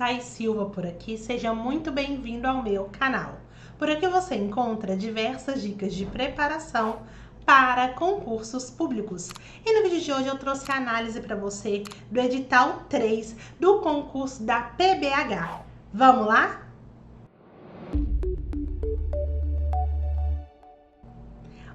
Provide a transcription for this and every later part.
Thais Silva por aqui, seja muito bem-vindo ao meu canal. Por aqui você encontra diversas dicas de preparação para concursos públicos. E no vídeo de hoje eu trouxe a análise para você do edital 3 do concurso da PBH. Vamos lá?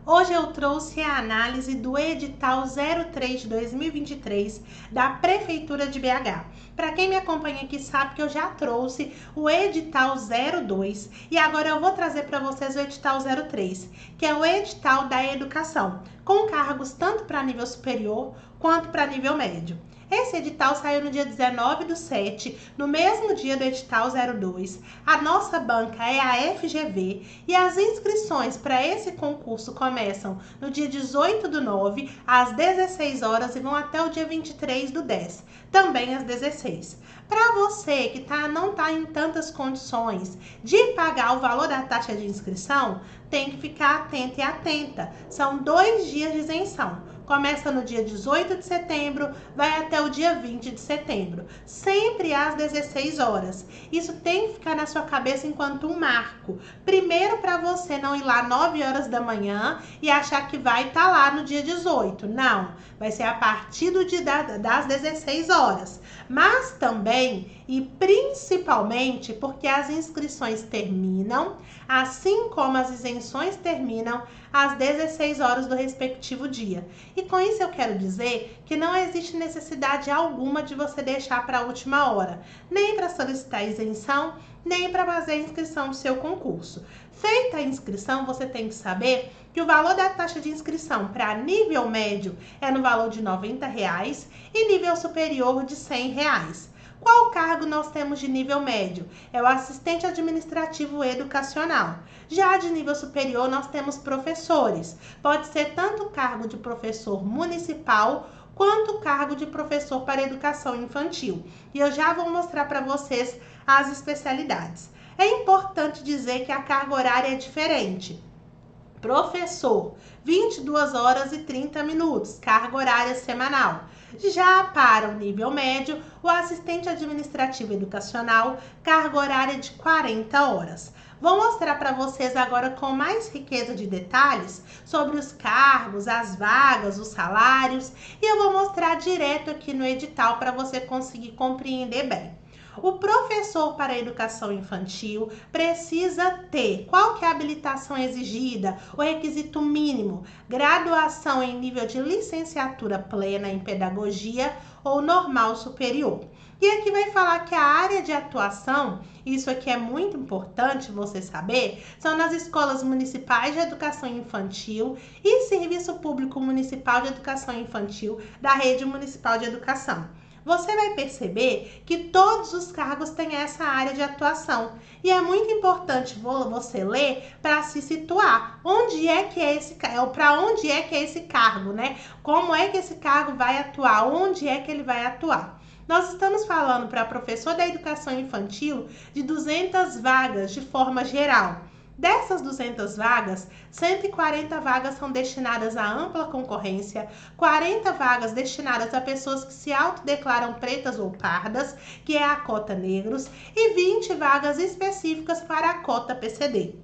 Hoje eu trouxe a análise do edital 03 de 2023 da Prefeitura de BH. Para quem me acompanha aqui sabe que eu já trouxe o edital 02 e agora eu vou trazer para vocês o edital 03, que é o edital da educação, com cargos tanto para nível superior quanto para nível médio. Esse edital saiu no dia 19/7, no mesmo dia do edital 02. A nossa banca é a FGV e as inscrições para esse concurso começam no dia 18/9, às 16 horas e vão até o dia 23/10, também às 16. Para você que não está em tantas condições de pagar o valor da taxa de inscrição, tem que ficar atento e atenta. São 2 dias de isenção. Começa no dia 18 de setembro, vai até o dia 20 de setembro, sempre às 16 horas. Isso tem que ficar na sua cabeça enquanto um marco. Primeiro, para você não ir lá 9 horas da manhã e achar que vai estar lá no dia 18. Não, vai ser a partir das 16 horas. Mas também e principalmente porque as inscrições terminam, assim como as isenções terminam, às 16 horas do respectivo dia. E com isso eu quero dizer que não existe necessidade alguma de você deixar para a última hora, nem para solicitar isenção, nem para fazer a inscrição do seu concurso. Feita a inscrição, você tem que saber que o valor da taxa de inscrição para nível médio é no valor de R$ 90 e nível superior de R$ 100. Qual cargo nós temos de nível médio? É o assistente administrativo educacional. Já de nível superior, nós temos professores. Pode ser tanto o cargo de professor municipal quanto o cargo de professor para educação infantil. E eu já vou mostrar para vocês as especialidades. É importante dizer que a carga horária é diferente. Professor, 22 horas e 30 minutos, carga horária semanal. Já para o nível médio, o assistente administrativo educacional, carga horária de 40 horas. Vou mostrar para vocês agora com mais riqueza de detalhes sobre os cargos, as vagas, os salários, e eu vou mostrar direto aqui no edital para você conseguir compreender bem. O professor para a educação infantil precisa ter qual que é a habilitação exigida, o requisito mínimo, graduação em nível de licenciatura plena em pedagogia ou normal superior. E aqui vai falar que a área de atuação, isso aqui é muito importante você saber, são nas escolas municipais de educação infantil e serviço público municipal de educação infantil da rede municipal de educação. Você vai perceber que todos os cargos têm essa área de atuação. E é muito importante você ler para se situar. Onde é que é esse cargo? Para onde é que é esse cargo, né? Como é que esse cargo vai atuar? Onde é que ele vai atuar? Nós estamos falando para professor da educação infantil de 200 vagas de forma geral. Dessas 200 vagas, 140 vagas são destinadas à ampla concorrência, 40 vagas destinadas a pessoas que se autodeclaram pretas ou pardas, que é a cota negros, e 20 vagas específicas para a cota PCD.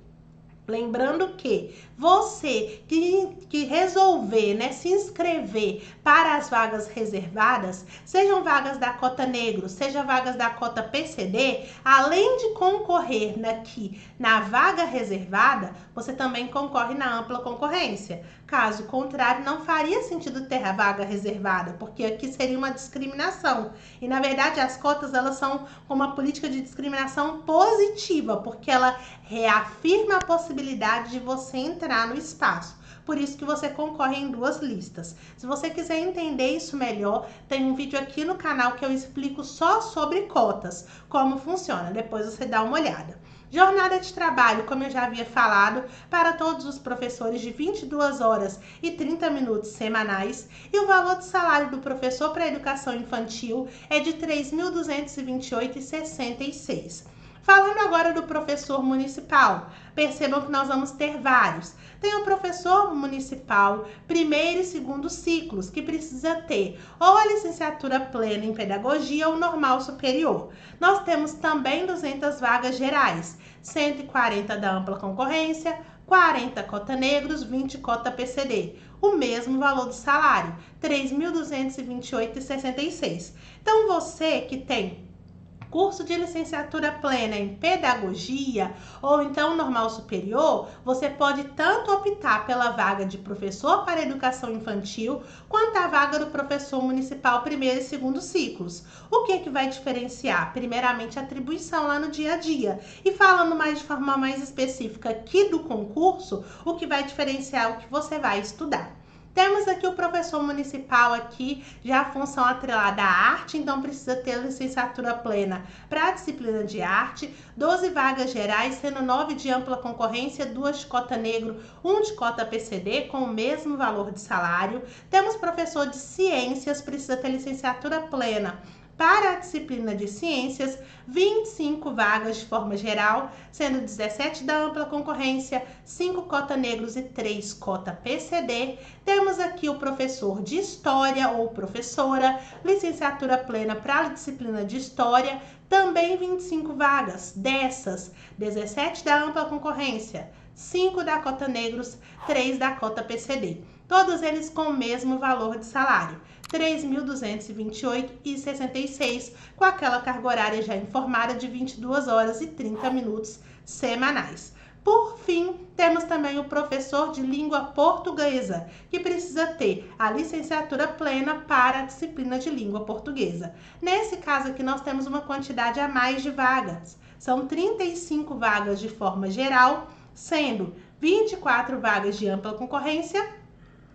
Lembrando que você que resolver, se inscrever para as vagas reservadas, sejam vagas da cota negro, seja vagas da cota PCD, além de concorrer aqui na vaga reservada, você também concorre na ampla concorrência. Caso contrário, não faria sentido ter a vaga reservada, porque aqui seria uma discriminação. E, na verdade, as cotas elas são uma política de discriminação positiva, porque ela reafirma a possibilidade de você entrar no espaço. Por isso que você concorre em 2 listas. Se você quiser entender isso melhor, tem um vídeo aqui no canal que eu explico só sobre cotas, como funciona. Depois você dá uma olhada. Jornada de trabalho, como eu já havia falado, para todos os professores de 22 horas e 30 minutos semanais. E o valor do salário do professor para a educação infantil é de R$ 3.228,66. Falando agora do professor municipal, percebam que nós vamos ter vários. Tem o professor municipal, primeiro e segundo ciclos, que precisa ter ou a licenciatura plena em pedagogia ou normal superior. Nós temos também 200 vagas gerais, 140 da ampla concorrência, 40 cota negros, 20 cota PCD. O mesmo valor do salário, R$ 3.228,66. Então, você que tem curso de licenciatura plena em pedagogia ou então normal superior, você pode tanto optar pela vaga de professor para educação infantil, quanto a vaga do professor municipal primeiro e segundo ciclos. O que vai diferenciar? Primeiramente, a atribuição lá no dia a dia. E falando mais de forma mais específica aqui do concurso, o que vai diferenciar é o que você vai estudar. Temos aqui o professor municipal aqui, já a função atrelada à arte, então precisa ter licenciatura plena para a disciplina de arte, 12 vagas gerais, sendo 9 de ampla concorrência, 2 de cota negro, 1 de cota PCD, com o mesmo valor de salário. Temos professor de ciências, precisa ter licenciatura plena para a disciplina de ciências, 25 vagas de forma geral, sendo 17 da ampla concorrência, 5 cota negros e 3 cota PCD. Temos aqui o professor de história ou professora, licenciatura plena para a disciplina de história, também 25 vagas, dessas 17 da ampla concorrência, 5 da cota negros, 3 da cota PCD. Todos eles com o mesmo valor de salário, R$ 3.228,66, com aquela carga horária já informada de 22 horas e 30 minutos semanais. Por fim, temos também o professor de língua portuguesa, que precisa ter a licenciatura plena para a disciplina de língua portuguesa. Nesse caso aqui, nós temos uma quantidade a mais de vagas. São 35 vagas de forma geral, sendo 24 vagas de ampla concorrência,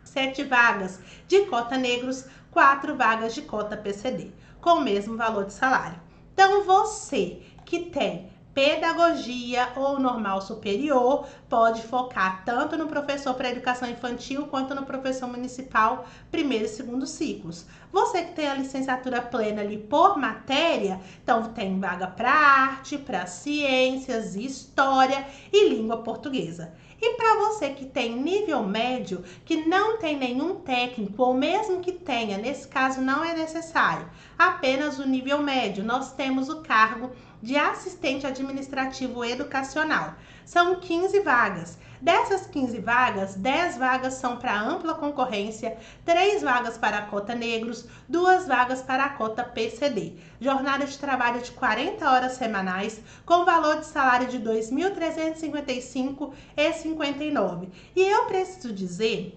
7 vagas de cota negros, 4 vagas de cota PCD, com o mesmo valor de salário. Então, você que tem pedagogia ou normal superior, pode focar tanto no professor para educação infantil quanto no professor municipal primeiro e segundo ciclos. Você que tem a licenciatura plena ali por matéria, então tem vaga para arte, para ciências, história e língua portuguesa. E para você que tem nível médio, que não tem nenhum técnico, ou mesmo que tenha, nesse caso não é necessário, apenas o nível médio, nós temos o cargo de assistente administrativo educacional. São 15 vagas. Dessas 15 vagas, 10 vagas são para ampla concorrência, 3 vagas para a cota negros, 2 vagas para a cota PCD. Jornada de trabalho de 40 horas semanais, com valor de salário de R$ 2.355,59. E eu preciso dizer,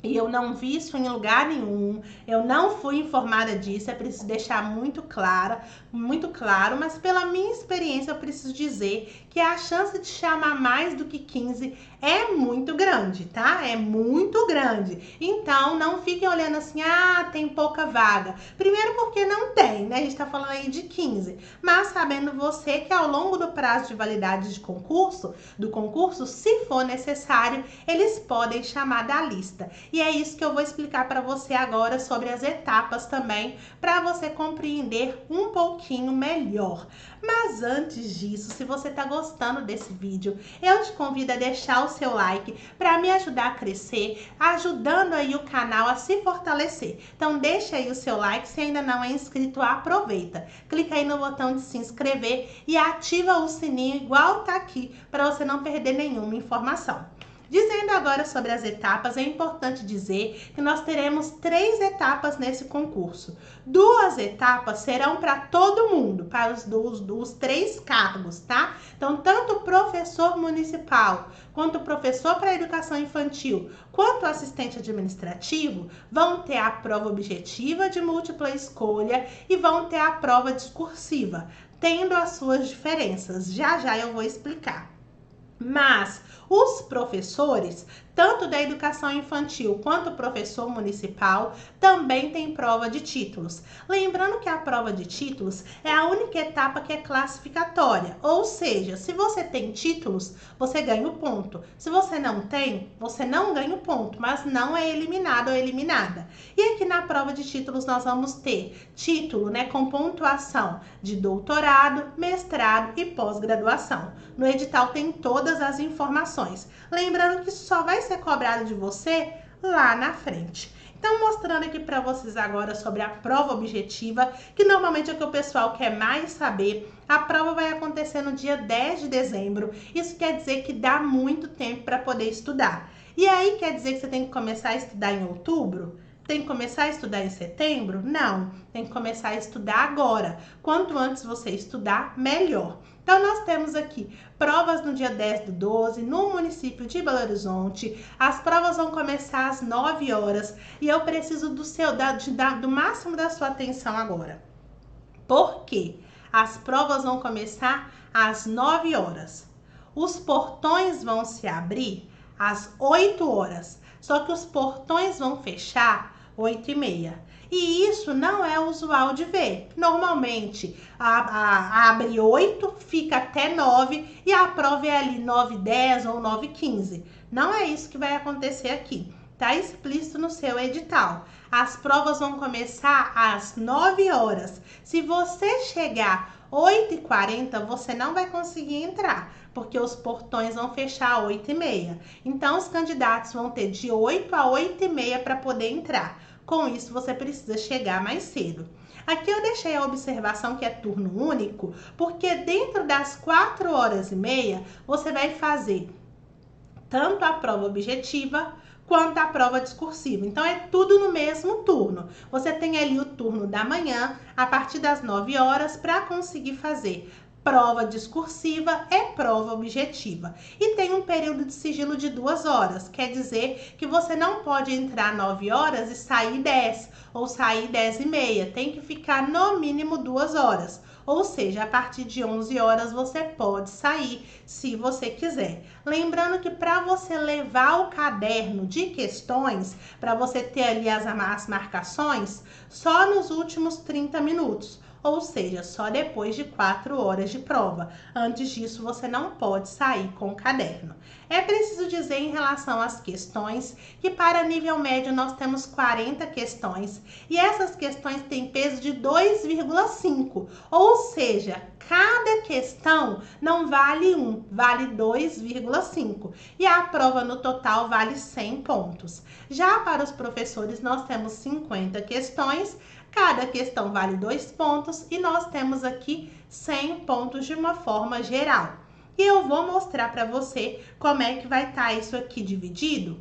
e eu não vi isso em lugar nenhum, eu não fui informada disso, é preciso deixar muito claro, mas pela minha experiência eu preciso dizer que a chance de chamar mais do que 15 é muito grande, tá? É muito grande. Então, não fiquem olhando assim, tem pouca vaga. Primeiro porque não tem, né? A gente tá falando aí de 15. Mas sabendo você que ao longo do prazo de validade do concurso, se for necessário, eles podem chamar da lista. E é isso que eu vou explicar para você agora sobre as etapas também, para você compreender um pouquinho melhor. Mas antes disso, se você tá gostando desse vídeo, eu te convido a deixar o seu like para me ajudar a crescer, ajudando aí o canal a se fortalecer. Então deixa aí o seu like, se ainda não é inscrito, aproveita. Clica aí no botão de se inscrever e ativa o sininho igual tá aqui, para você não perder nenhuma informação. Dizendo agora sobre as etapas, é importante dizer que nós teremos 3 etapas nesse concurso. 2 etapas serão para todo mundo, para os 3 cargos, tá? Então, tanto o professor municipal, quanto o professor para educação infantil, quanto o assistente administrativo, vão ter a prova objetiva de múltipla escolha e vão ter a prova discursiva, tendo as suas diferenças. Já já eu vou explicar. Mas os professores tanto da educação infantil quanto o professor municipal, também tem prova de títulos. Lembrando que a prova de títulos é a única etapa que é classificatória, ou seja, se você tem títulos, você ganha o ponto. Se você não tem, você não ganha o ponto, mas não é eliminado ou eliminada. E aqui na prova de títulos nós vamos ter título, né, com pontuação de doutorado, mestrado e pós-graduação. No edital tem todas as informações. Lembrando que isso só vai ser cobrado de você lá na frente. Então, mostrando aqui para vocês agora sobre a prova objetiva, que normalmente é o que o pessoal quer mais saber. A prova vai acontecer no dia 10 de dezembro. Isso quer dizer que dá muito tempo para poder estudar. E aí quer dizer que você tem que começar a estudar em outubro? Tem que começar a estudar em setembro? Não, tem que começar a estudar agora. Quanto antes você estudar, melhor. Então, nós temos aqui provas no dia 10/12, no município de Belo Horizonte. As provas vão começar às 9 horas e eu preciso do máximo da sua atenção agora. Por quê? As provas vão começar às 9 horas. Os portões vão se abrir às 8 horas, só que os portões vão fechar 8h30. E isso não é usual de ver. Normalmente, abre 8, fica até 9 e a prova é ali 9h10 ou 9h15. Não é isso que vai acontecer aqui. Tá explícito no seu edital. As provas vão começar às 9 horas. Se você chegar 8h40, você não vai conseguir entrar, porque os portões vão fechar às 8h30. Então, os candidatos vão ter de 8 a 8h30 para poder entrar. Com isso, você precisa chegar mais cedo. Aqui eu deixei a observação que é turno único, porque dentro das 4h30, você vai fazer tanto a prova objetiva quanto a prova discursiva. Então, é tudo no mesmo turno. Você tem ali o turno da manhã, a partir das 9 horas, para conseguir fazer prova discursiva e prova objetiva. E tem um período de sigilo de 2 horas. Quer dizer que você não pode entrar 9 horas e sair 10, ou sair 10h30. Tem que ficar no mínimo 2 horas. Ou seja, a partir de 11 horas você pode sair, se você quiser. Lembrando que para você levar o caderno de questões, para você ter ali as marcações, só nos últimos 30 minutos. Ou seja, só depois de 4 horas de prova. Antes disso, você não pode sair com o caderno. É preciso dizer em relação às questões que para nível médio nós temos 40 questões e essas questões têm peso de 2,5, ou seja, cada questão não vale 1, vale 2,5 e a prova no total vale 100 pontos. Já para os professores nós temos 50 questões, cada questão vale 2 pontos e nós temos aqui 100 pontos de uma forma geral. E eu vou mostrar para você como é que vai estar isso aqui dividido.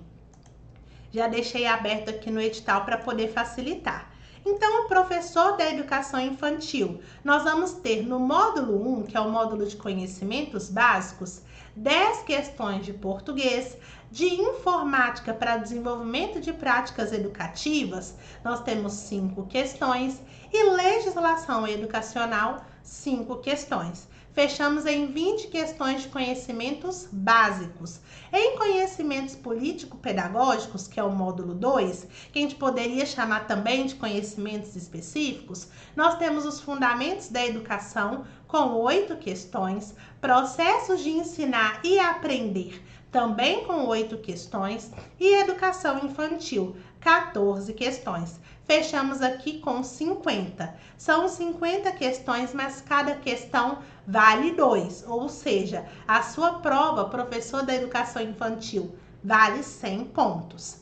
Já deixei aberto aqui no edital para poder facilitar. Então, o professor da educação infantil, nós vamos ter no módulo 1, que é o módulo de conhecimentos básicos, 10 questões de português, de informática para desenvolvimento de práticas educativas, nós temos 5 questões e legislação educacional, 5 questões. Fechamos em 20 questões de conhecimentos básicos. Em conhecimentos político-pedagógicos, que é o módulo 2, que a gente poderia chamar também de conhecimentos específicos, nós temos os fundamentos da educação, com 8 questões, processos de ensinar e aprender, também com 8 questões, e educação infantil, 14 questões. Fechamos aqui com 50. São 50 questões, mas cada questão vale 2, ou seja, a sua prova, professor da educação infantil, vale 100 pontos.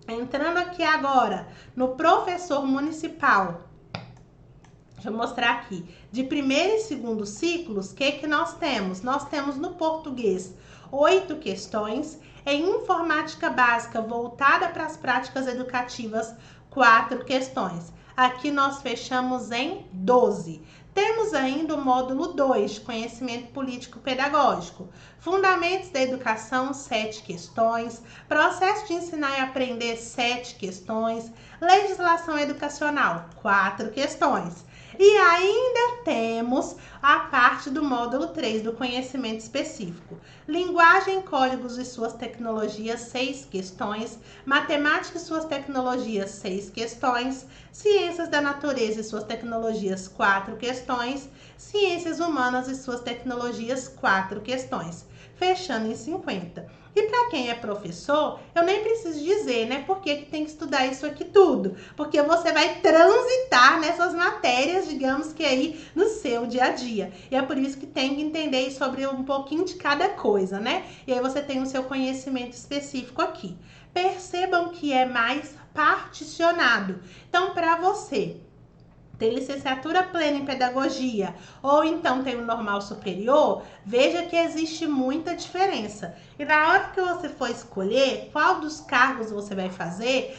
Entrando aqui agora no professor municipal, deixa eu mostrar aqui, de primeiro e segundo ciclos, o que nós temos? Nós temos no português 8 questões, em informática básica voltada para as práticas educativas, 4 questões. Aqui nós fechamos em 12. Temos ainda o módulo 2, de conhecimento político-pedagógico. Fundamentos da educação, 7 questões. Processo de ensinar e aprender, 7 questões. Legislação educacional, 4 questões. E ainda temos a parte do módulo 3, do conhecimento específico. Linguagem, códigos e suas tecnologias, 6 questões. Matemática e suas tecnologias, 6 questões. Ciências da natureza e suas tecnologias, 4 questões. Ciências humanas e suas tecnologias, 4 questões. Fechando em 50. E para quem é professor, eu nem preciso dizer, né, por que tem que estudar isso aqui tudo. Porque você vai transitar nessas matérias, digamos que aí, no seu dia a dia. E é por isso que tem que entender sobre um pouquinho de cada coisa, né? E aí você tem o seu conhecimento específico aqui. Percebam que é mais particionado. Então, para você tem licenciatura plena em pedagogia ou então tem o normal superior, veja que existe muita diferença. E na hora que você for escolher qual dos cargos você vai fazer,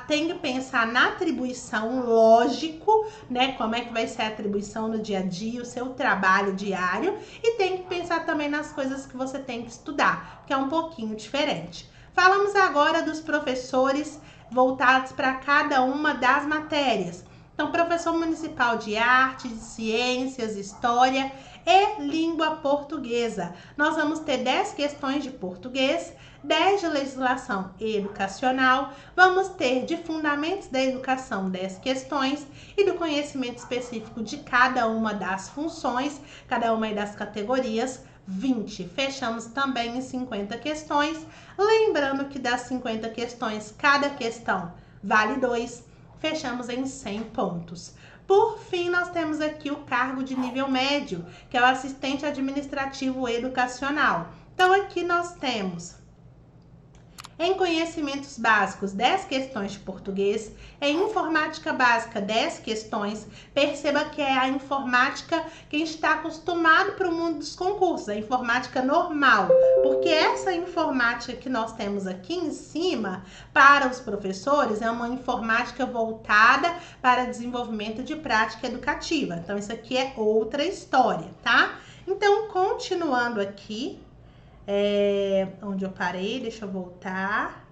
tem que pensar na atribuição, lógico, né? Como é que vai ser a atribuição no dia a dia, o seu trabalho diário, e tem que pensar também nas coisas que você tem que estudar, que é um pouquinho diferente. Falamos agora dos professores voltados para cada uma das matérias. Então, professor municipal de arte, de ciências, história e língua portuguesa. Nós vamos ter 10 questões de português, 10 de legislação educacional, vamos ter de fundamentos da educação 10 questões e do conhecimento específico de cada uma das funções, cada uma das categorias, 20. Fechamos também em 50 questões, lembrando que das 50 questões, cada questão vale 2. Fechamos em 100 pontos. Por fim, nós temos aqui o cargo de nível médio, que é o assistente administrativo educacional. Então, aqui nós temos em conhecimentos básicos, 10 questões de português. Em informática básica, 10 questões. Perceba que é a informática que está acostumado para o mundo dos concursos, a informática normal. Porque essa informática que nós temos aqui em cima, para os professores, é uma informática voltada para desenvolvimento de prática educativa. Então, isso aqui é outra história, tá? Então, continuando aqui, onde eu parei, deixa eu voltar.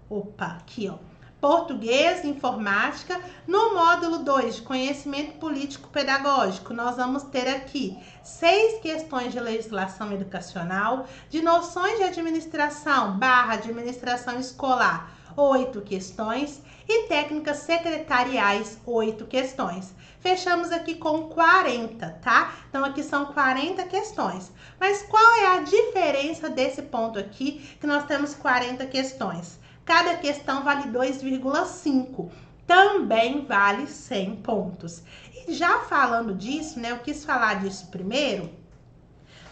Opa, aqui, ó. Português, informática. No módulo 2 de conhecimento político pedagógico, nós vamos ter aqui 6 questões de legislação educacional, de noções de administração / administração escolar, 8 questões, e técnicas secretariais, 8 questões. Fechamos aqui com 40, tá? Então, aqui são 40 questões. Mas qual é a diferença desse ponto aqui, que nós temos 40 questões? Cada questão vale 2,5. Também vale 100 pontos. E já falando disso, né, eu quis falar disso primeiro,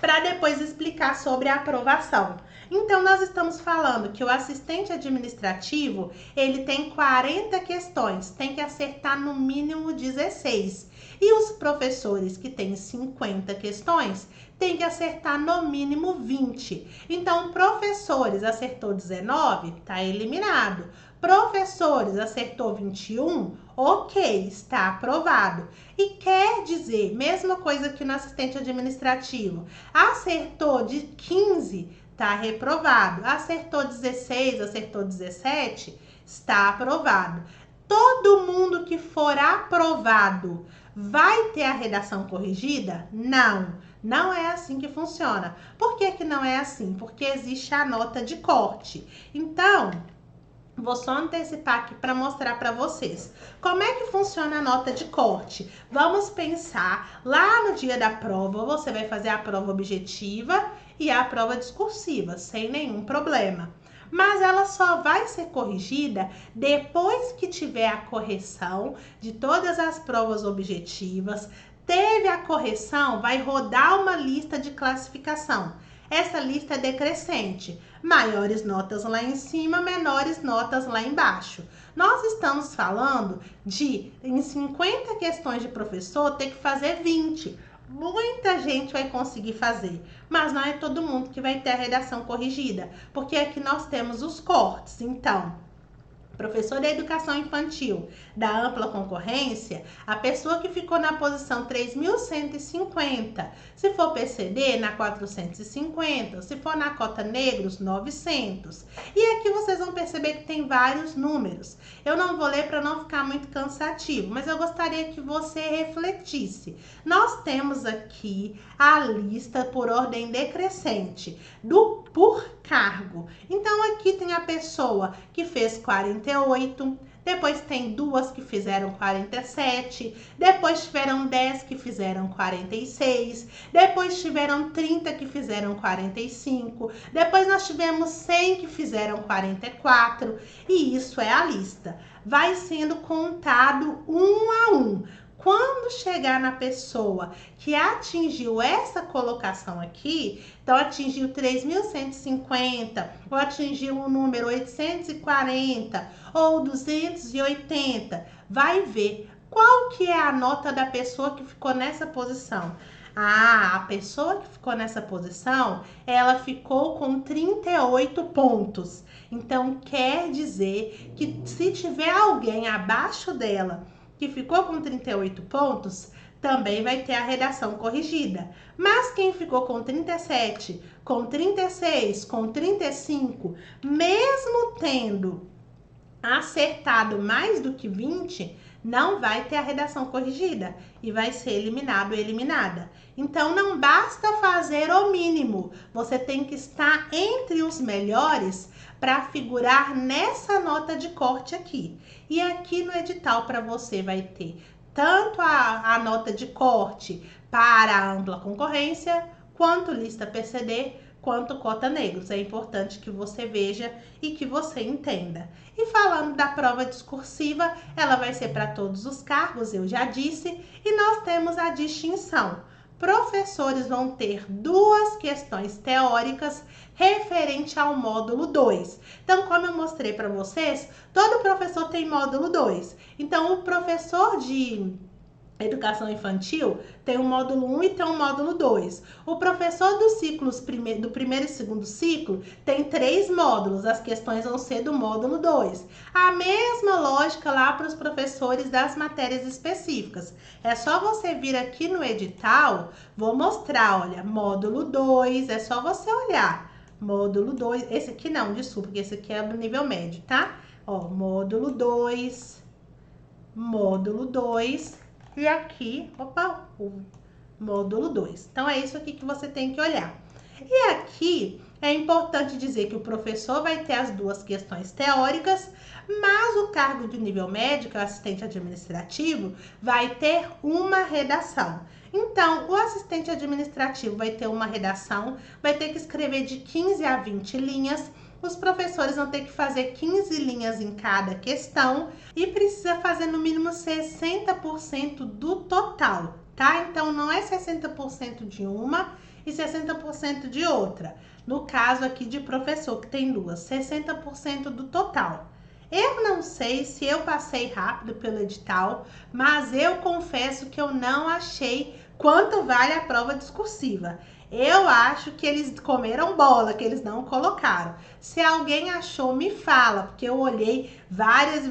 para depois explicar sobre a aprovação. Então, nós estamos falando que o assistente administrativo, ele tem 40 questões, tem que acertar no mínimo 16. E os professores que têm 50 questões, tem que acertar no mínimo 20. Então, professores acertou 19, tá eliminado. Professores acertou 21, ok, está aprovado. E quer dizer, mesma coisa que no assistente administrativo, acertou de 15, está reprovado. Acertou 16, acertou 17, está aprovado. Todo mundo que for aprovado vai ter a redação corrigida? Não, não é assim que funciona. Por que que não é assim? Porque existe a nota de corte. Então, vou só antecipar aqui para mostrar para vocês como é que funciona a nota de corte. Vamos pensar, lá no dia da prova, você vai fazer a prova objetiva e a prova discursiva, sem nenhum problema. Mas ela só vai ser corrigida depois que tiver a correção de todas as provas objetivas. Teve a correção, vai rodar uma lista de classificação. Essa lista é decrescente. Maiores notas lá em cima, menores notas lá embaixo. Nós estamos falando de, em 50 questões de professor, ter que fazer 20. Muita gente vai conseguir fazer, mas não é todo mundo que vai ter a redação corrigida, porque aqui nós temos os cortes. Então, professor da educação infantil da ampla concorrência, a pessoa que ficou na posição 3.150, se for PCD, na 450, se for na cota negros, 900. E aqui vocês vão perceber que tem vários números. Eu não vou ler para não ficar muito cansativo, mas eu gostaria que você refletisse. Nós temos aqui a lista por ordem decrescente, por cargo. Então aqui tem a pessoa que fez 48, depois tem duas que fizeram 47, depois tiveram 10 que fizeram 46, depois tiveram 30 que fizeram 45, depois nós tivemos 100 que fizeram 44, e isso é a lista. Vai sendo contado um a um. Quando chegar na pessoa que atingiu essa colocação aqui, então atingiu 3.150, ou atingiu o número 840, ou 280, vai ver qual que é a nota da pessoa que ficou nessa posição. Ah, a pessoa que ficou nessa posição, ela ficou com 38 pontos. Então, quer dizer que se tiver alguém abaixo dela que ficou com 38 pontos, também vai ter a redação corrigida. Mas quem ficou com 37, com 36, com 35, mesmo tendo acertado mais do que 20, não vai ter a redação corrigida e vai ser eliminado ou eliminada. Então, não basta fazer o mínimo, você tem que estar entre os melhores para figurar nessa nota de corte aqui. E aqui no edital para você vai ter tanto a nota de corte para a ampla concorrência, quanto lista PCD, quanto cota negros. É importante que você veja e que você entenda. E falando da prova discursiva, ela vai ser para todos os cargos, eu já disse, e nós temos a distinção. Professores vão ter duas questões teóricas referente ao módulo 2. Então, como eu mostrei para vocês, todo professor tem módulo 2. Então, o professor de educação infantil tem o módulo 1 e tem o módulo 2. O professor dos ciclos do primeiro e segundo ciclo tem 3 módulos, as questões vão ser do módulo 2. A mesma lógica lá para os professores das matérias específicas. É só você vir aqui no edital, vou mostrar, olha, módulo 2, é só você olhar. Módulo 2, esse aqui não, desculpa, porque esse aqui é do nível médio, tá? Ó, módulo 2, módulo 2. E aqui, opa, o módulo 2. Então, é isso aqui que você tem que olhar. E aqui, é importante dizer que o professor vai ter as duas questões teóricas, mas o cargo de nível médio, que é o assistente administrativo, vai ter uma redação. Então, o assistente administrativo vai ter uma redação, vai ter que escrever de 15 a 20 linhas. Os professores vão ter que fazer 15 linhas em cada questão e precisa fazer no mínimo 60% do total, tá? Então, não é 60% de uma e 60% de outra. No caso aqui de professor, que tem duas, 60% do total. Eu não sei se eu passei rápido pelo edital, mas eu confesso que eu não achei quanto vale a prova discursiva. Eu acho que eles comeram bola, que eles não colocaram. Se alguém achou, me fala, porque eu olhei várias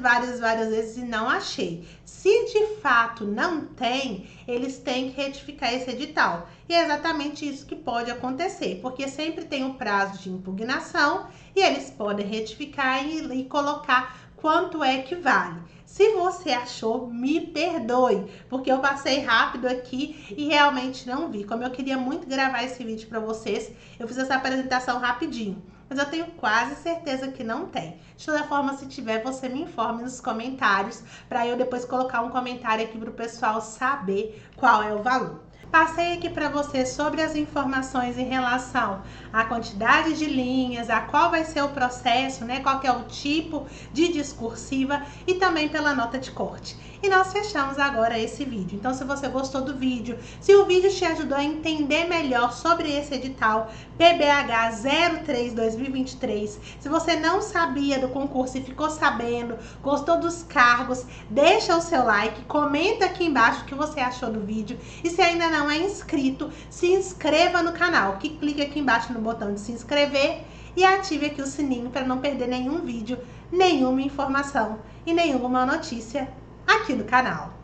vezes e não achei. Se de fato não tem, eles têm que retificar esse edital. E é exatamente isso que pode acontecer, porque sempre tem um prazo de impugnação e eles podem retificar e colocar quanto é que vale. Se você achou, me perdoe, porque eu passei rápido aqui e realmente não vi. Como eu queria muito gravar esse vídeo para vocês, eu fiz essa apresentação rapidinho. Mas eu tenho quase certeza que não tem. De toda forma, se tiver, você me informe nos comentários, para eu depois colocar um comentário aqui para o pessoal saber qual é o valor. Passei aqui para você sobre as informações em relação à quantidade de linhas, a qual vai ser o processo, né? Qual que é o tipo de discursiva e também pela nota de corte. E nós fechamos agora esse vídeo. Então, se você gostou do vídeo, se o vídeo te ajudou a entender melhor sobre esse edital PBH 03 2023, se você não sabia do concurso e ficou sabendo, gostou dos cargos, deixa o seu like, comenta aqui embaixo o que você achou do vídeo. E se ainda não é inscrito, se inscreva no canal, que clique aqui embaixo no botão de se inscrever e ative aqui o sininho para não perder nenhum vídeo, nenhuma informação e nenhuma notícia aqui do canal.